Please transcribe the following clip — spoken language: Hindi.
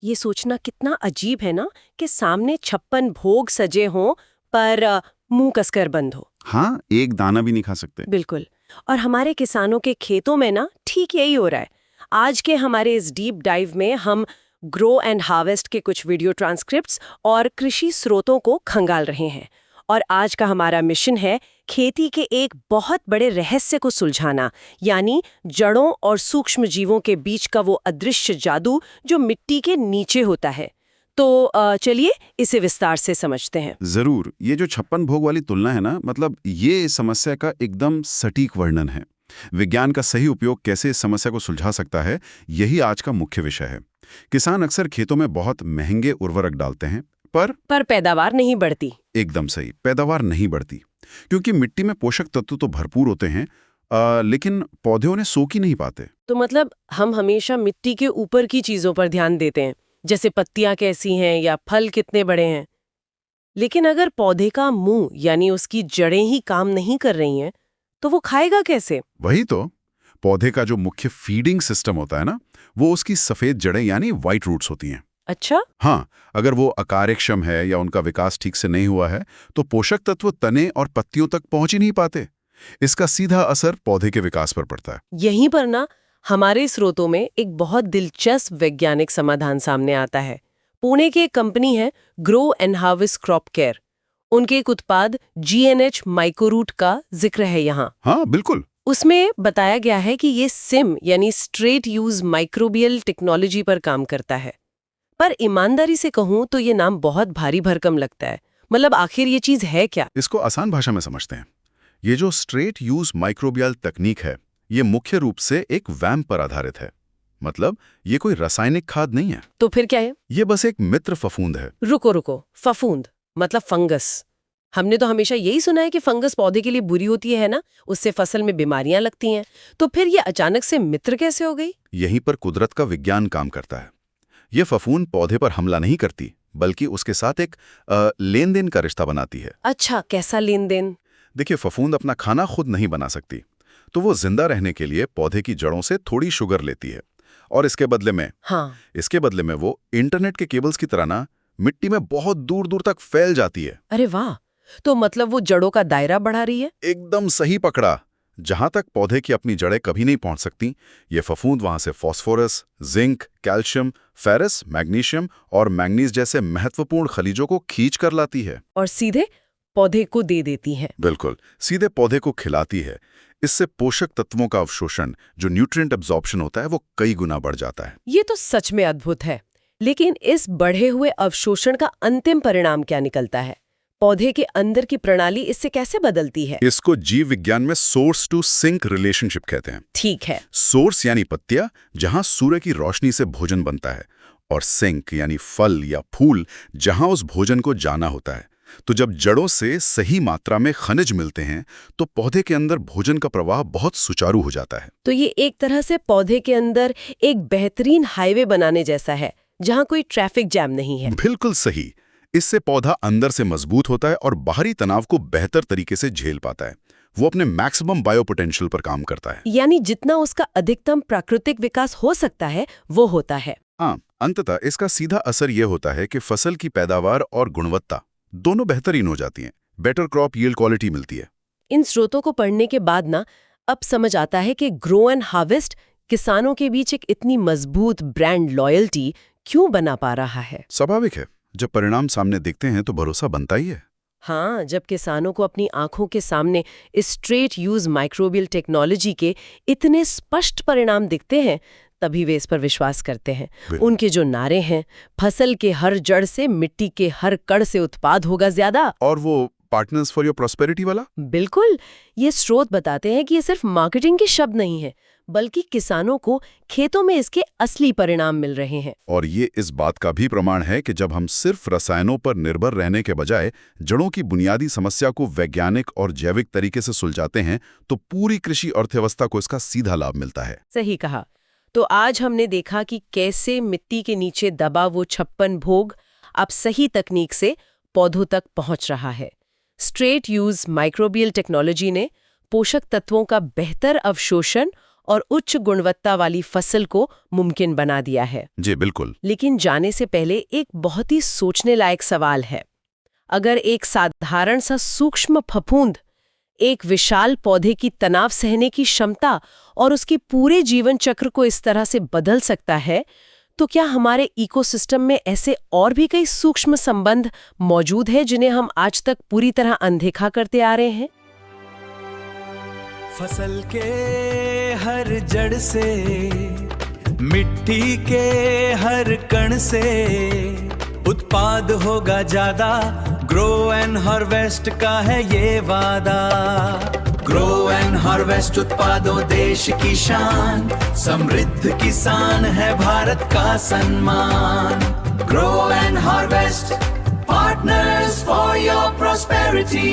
ये सोचना कितना अजीब है ना कि सामने 56 भोग सजे हों पर मुंह कसकर बंद हो। हाँ, एक दाना भी नहीं खा सकते। बिल्कुल। और हमारे किसानों के खेतों में ना ठीक यही हो रहा है। आज के हमारे इस डीप डाइव में हम ग्रो एंड हार्वेस्ट के कुछ वीडियो ट्रांसक्रिप्ट्स और कृषि स्रोतों को खंगाल रहे हैं। और आज का हमारा मिशन है खेती के एक बहुत बड़े रहस्य को सुलझाना, यानी जड़ों और सूक्ष्म जीवों के बीच का वो अदृश्य जादू जो मिट्टी के नीचे होता है। तो चलिए इसे विस्तार से समझते हैं। जरूर। ये जो 56 भोग वाली तुलना है ना, मतलब ये इस समस्या का एकदम सटीक वर्णन है। विज्ञान का सही उपयोग कैसे इस समस्या को सुलझा सकता है, यही आज का मुख्य विषय है। किसान अक्सर खेतों में बहुत महंगे उर्वरक डालते हैं, पर पैदावार नहीं बढ़ती। एकदम सही, पैदावार नहीं बढ़ती। क्योंकि मिट्टी में पोषक तत्व तो भरपूर होते हैं, लेकिन पौधे उन्हें सोख ही नहीं पाते। तो मतलब हम हमेशा मिट्टी के ऊपर की चीजों पर ध्यान देते हैं, जैसे पत्तियां कैसी हैं या फल कितने बड़े हैं। लेकिन अगर पौधे का मुंह यानी उसकी जड़ें ही काम नहीं कर रही हैं, तो वो खाएगा कैसे? वही तो। पौधे का जो मुख्य फीडिंग सिस्टम होता है ना, वो उसकी सफेद जड़ें यानी व्हाइट रूट्स होती हैं। अच्छा। हाँ, अगर वो अकार्यक्षम है या उनका विकास ठीक से नहीं हुआ है, तो पोषक तत्व तने और पत्तियों तक पहुंच ही नहीं पाते। इसका सीधा असर पौधे के विकास पर पड़ता है। यहीं पर ना हमारे स्रोतों में एक बहुत दिलचस्प वैज्ञानिक समाधान सामने आता है। पुणे की एक कंपनी है grow and harvest crop care. उनके एक उत्पाद GNH माइक्रोरूट का जिक्र है यहाँ। हाँ, बिल्कुल। उसमें बताया गया है कि ये सिम यानी स्ट्रेट यूज माइक्रोबियल टेक्नोलॉजी पर काम करता है। पर ईमानदारी से कहूं तो ये नाम बहुत भारी भरकम लगता है। मतलब आखिर ये चीज है क्या? इसको आसान भाषा में समझते हैं। ये जो स्ट्रेट यूज माइक्रोबियल तकनीक है, ये मुख्य रूप से एक वैम्प पर आधारित है। मतलब ये कोई रासायनिक खाद नहीं है। तो फिर क्या है? ये बस एक मित्र फफूंद है। रुको, फफूंद मतलब फंगस। हमने तो हमेशा यही सुना है कि फंगस पौधे के लिए बुरी होती है ना, उससे फसल में बीमारियां लगती हैं। तो फिर ये अचानक से मित्र कैसे हो गई? यहीं पर कुदरत का विज्ञान काम करता है। ये फफूंद पौधे पर हमला नहीं करती, बल्कि उसके साथ एक लेन देन का रिश्ता बनाती है। अच्छा, कैसा लेन देन? देखिए, फफूंद अपना खाना खुद नहीं बना सकती, तो वो जिंदा रहने के लिए पौधे की जड़ों से थोड़ी शुगर लेती है। और इसके बदले में वो इंटरनेट के केबल्स की तरह ना मिट्टी में बहुत दूर दूर तक फैल जाती है। अरे वाह! तो मतलब वो जड़ों का दायरा बढ़ा रही है। एकदम सही पकड़ा। जहां तक पौधे की अपनी जड़ें कभी नहीं पहुंच सकती, ये फफूंद वहां से phosphorus, zinc, calcium, ferrous, magnesium और मैंगनीज जैसे महत्वपूर्ण खनिजों को खींच कर लाती है और सीधे पौधे को दे देती है। बिल्कुल, सीधे पौधे को खिलाती है। इससे पोषक तत्वों का अवशोषण, जो न्यूट्रिएंट एब्जॉर्प्शन होता है, वो कई गुना बढ़ जाता है। ये तो सच में अद्भुत है। लेकिन इस बढ़े हुए अवशोषण का अंतिम परिणाम क्या निकलता है? पौधे के अंदर की प्रणाली इससे कैसे बदलती है? इसको जीव विज्ञान में सोर्स टू सिंक रिलेशनशिप कहते हैं। ठीक है। सोर्स यानी पत्तियां, जहां सूर्य की रोशनी से भोजन बनता है, और सिंक यानी फल या फूल, जहां उस भोजन को जाना होता है। तो जब जड़ों से सही मात्रा में खनिज मिलते हैं, तो पौधे के अंदर भोजन का प्रवाह बहुत सुचारू हो जाता है। तो ये एक तरह से पौधे के अंदर एक बेहतरीन हाईवे बनाने जैसा है, जहां कोई ट्रैफिक जैम नहीं है। बिल्कुल सही। इससे पौधा अंदर से मजबूत होता है और बाहरी तनाव को बेहतर तरीके से झेल पाता है। वो अपने मैक्सिमम बायो पोटेंशियल पर काम करता है। यानी जितना उसका अधिकतम प्राकृतिक विकास हो सकता है, वो होता है। हाँ, अंततः इसका सीधा असर ये होता है कि फसल की पैदावार और गुणवत्ता दोनों बेहतरीन हो जाती हैं। बेटर क्रॉप यील्ड क्वालिटी मिलती है। इन स्रोतों को पढ़ने के बाद ना अब समझ आता है कि ग्रो एंड हार्वेस्ट किसानों के बीच एक इतनी मजबूत ब्रांड लॉयल्टी क्यों बना पा रहा है। स्वाभाविक है, जब परिणाम सामने दिखते हैं तो भरोसा बनता ही है। हाँ, जब किसानों को अपनी आंखों के सामने इस स्ट्रेट यूज माइक्रोबियल टेक्नोलॉजी के इतने स्पष्ट परिणाम दिखते हैं, तभी वे इस पर विश्वास करते हैं। उनके जो नारे हैं, फसल के हर जड़ से मिट्टी के हर कण से उत्पाद होगा ज्यादा, और वो पार्टनर्स फॉर योर प्रॉस्पेरिटी वाला, बिल्कुल। ये स्रोत बताते हैं कि ये सिर्फ मार्केटिंग के शब्द नहीं है, बल्कि किसानों को खेतों में इसके असली परिणाम मिल रहे हैं। और ये इस बात का भी प्रमाण है कि जब हम सिर्फ रसायनों पर निर्भर रहने के बजाय जड़ों की बुनियादी समस्या को वैज्ञानिक और जैविक तरीके से सुलझाते हैं, तो पूरी कृषि अर्थव्यवस्था को इसका सीधा लाभ मिलता है। सही कहा। तो आज हमने देखा कि कैसे मिट्टी के नीचे दबा वो 56 भोग अब सही तकनीक से पौधों तक पहुंच रहा है। स्ट्रेट यूज माइक्रोबियल टेक्नोलॉजी ने पोषक तत्वों का बेहतर अवशोषण और उच्च गुणवत्ता वाली फसल को मुमकिन बना दिया है। जी बिल्कुल। लेकिन जाने से पहले एक बहुत ही सोचने लायक सवाल है। अगर एक साधारण सा सूक्ष्म फफूंद एक विशाल पौधे की तनाव सहने की क्षमता और उसके पूरे जीवन चक्र को इस तरह से बदल सकता है, तो क्या हमारे इकोसिस्टम में ऐसे और भी कई सूक्ष्म संबंध मौजूद हैं जिन्हें हम आज तक पूरी तरह अनदेखा करते आ रहे हैं? फसल के हर जड़ से, मिट्टी के हर कण से उत्पाद होगा ज्यादा। ग्रो एंड हार्वेस्ट का है ये वादा। ग्रो एंड हार्वेस्ट उत्पादों देश की शान, समृद्ध किसान है भारत का सम्मान। Grow and harvest, partners for your prosperity.